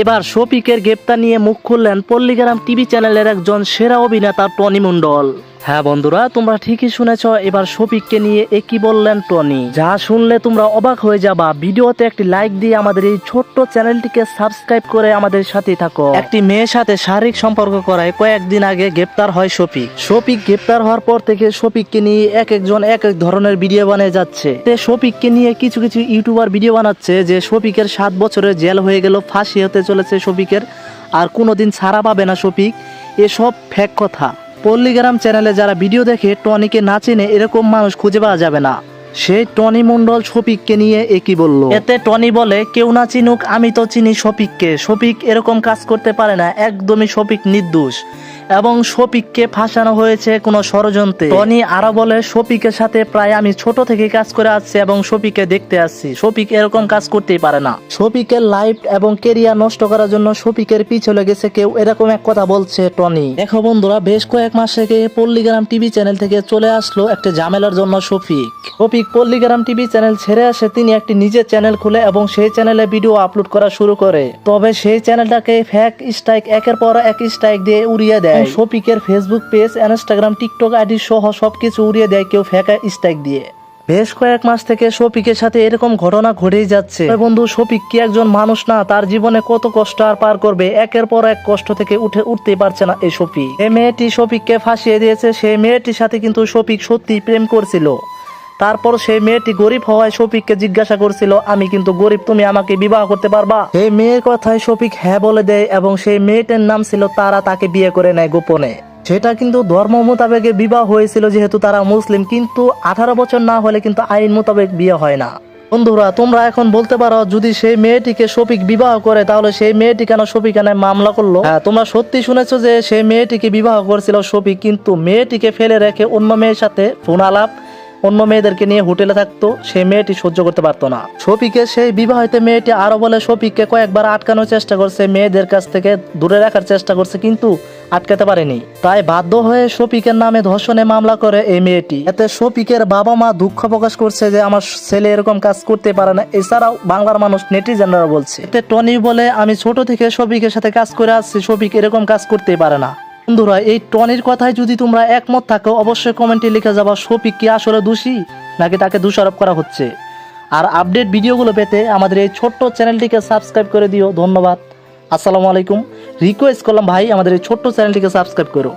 এবার শফিকের গ্রেপ্তার নিয়ে মুখ খুললেন পল্লীগ্রাম টিভি চ্যানেলের একজন সেরা অভিনেতা টনি মণ্ডল। হ্যাঁ বন্ধুরা, তোমরা ঠিকই শুনেছ, এবার শফিককে নিয়ে একই বললেন টনি। যা শুনলে তোমরা অবাক হয়ে যাবা। ভিডিওতে একটি লাইক দিয়ে আমাদের এই ছোট্ট চ্যানেলটিকে সাবস্ক্রাইব করে আমাদের সাথে থাকো। একটি মেয়ের সাথে শারীরিক সম্পর্ক করায় কয়েকদিন আগে গ্রেপ্তার হয় শফিক গ্রেপ্তার হওয়ার পর থেকে শফিককে নিয়ে এক একজন এক এক ধরনের ভিডিও বানিয়ে যাচ্ছে। শফিককে নিয়ে কিছু কিছু ইউটিউবার ভিডিও বানাচ্ছে যে শফিকের 7 বছরের জেল হয়ে গেল, ফাঁসি হতে চলেছে শফিকের, আর কোনোদিন ছাড়া পাবে না শফিক। এসব ফেক কথা। পল্লীগ্রাম চ্যানেলে যারা ভিডিও দেখে টনিকে না চেনে এরকম মানুষ খুঁজে পাওয়া যাবে না। সেই টনি মণ্ডল শফিককে নিয়ে একই বলল। এতে টনি বলে, কেউ না চিনুক, আমি তো চিনি শফিককে। শফিক এরকম কাজ করতে পারে না, একদমই শফিক নির্দোষ এবং শফিককে ফাঁসানো হয়েছে কোনো ষড়যন্ত্রে। টনি আরো বলে, শফিকের সাথে প্রায় আমি ছোট থেকে কাজ করে আসছি এবং শফিককে দেখতে আসছি। শফিক এরকম কাজ করতেই পারে না। শফিকের লাইফ এবং কেরিয়ার নষ্ট করার জন্য শফিকের পিছনে গেছে কেউ, এরকম এক কথা বলছে টনি। দেখো বন্ধুরা, বেশ কয়েক মাস থেকে পল্লীগ্রাম টিভি চ্যানেল থেকে চলে আসলো একটা ঝামেলার জন্য শফিক পল্লীগ্রাম টিভি চ্যানেল ছেড়ে আসে, তিনি একটি নিজের চ্যানেল খুলে এবং সেই চ্যানেলে ভিডিও আপলোড করা শুরু করে। তবে সেই চ্যানেলটাকে ফেক স্ট্রাইক একের পর এক স্ট্রাইক দিয়ে উড়িয়ে দেয়। শফিকের Facebook page, Instagram, TikTok ID সহ সবকিছু উড়িয়ে দেয় কেউ ফেক স্ট্রাইক দিয়ে। বেশ কয়েক মাস থেকে শফিকের সাথে এরকম ঘটনা ঘটেই যাচ্ছে। বন্ধু, শফিক কি একজন মানুষ না? তার জীবনে কত কষ্ট আর পার করবে, একের পর এক কষ্ট থেকে উঠতে পারছে না এই শফিক। এই মেয়েটি শফিককে ফাঁসিয়ে দিয়েছে। সেই মেয়েটির সাথে কিন্তু শফিক সত্যি প্রেম করছিল। তারপর সেই মেয়েটি গরিব হওয়ায় শফিককে জিজ্ঞাসা করছিল, আমি কিন্তু গরিব, তুমি আমাকে বিবাহ করতে পারবা? সেই মেয়ের কথায় শফিক হ্যাঁ বলে দেয় এবং সেই মেয়েটার নাম ছিল তারা। তাকে বিয়ে করে নেয় গোপনে। সেটা কিন্তু ধর্ম মোতাবেক বিবাহ হয়েছিল, যেহেতু তারা মুসলিম। কিন্তু 18 বছর না হলে কিন্তু আইন মোতাবেক বিয়ে হয় না। বন্ধুরা, তোমরা এখন বলতে পারো, যদি সেই মেয়েটিকে শফিক বিবাহ করে তাহলে সেই মেয়েটি কেন শফিক এনে মামলা করলো? হ্যাঁ, তোমরা সত্যি শুনেছো যে সেই মেয়েটিকে বিবাহ করেছিল শফিক, কিন্তু মেয়েটিকে ফেলে রেখে অন্য মেয়ের সাথে ফোন আলাপ, অন্য মেয়েদেরকে নিয়ে হোটেলে থাকতো। সেই মেয়েটি সহ্য করতে পারতো না শফিকের সেই বিবাহিত মেয়েটি। আরো বলে, শফিককে কয়েকবার আটকানোর চেষ্টা করছে, মেয়েদের কাছ থেকে দূরে রাখার চেষ্টা করছে, কিন্তু আটকাতে পারেনি। তাই বাধ্য হয়ে শফিকের নামে ধর্ষণে মামলা করে এই মেয়েটি। এতে শফিকের বাবা মা দুঃখ প্রকাশ করছে যে আমার ছেলে এরকম কাজ করতে পারে না। এছাড়াও বাংলার মানুষ, নেটিজেনরা বলছে। এতে টনি বলে, আমি ছোট থেকে শফিকের সাথে কাজ করে আসছি, শফিক এরকম কাজ করতেই পারে না। বন্ধুরা, এই টনির কথায় যদি তোমরা একমত থাকো অবশ্যই কমেন্টে লিখে যাবা শফিক কি আসলে দোষী নাকি তাকে দোষারোপ করা হচ্ছে। আর আপডেট ভিডিওগুলো পেতে আমাদের এই ছোট্ট চ্যানেলটিকে সাবস্ক্রাইব করে দিও। ধন্যবাদ। আসসালামু আলাইকুম। রিকোয়েস্ট করলাম ভাই, আমাদের এই ছোট্ট চ্যানেলটিকে সাবস্ক্রাইব করো।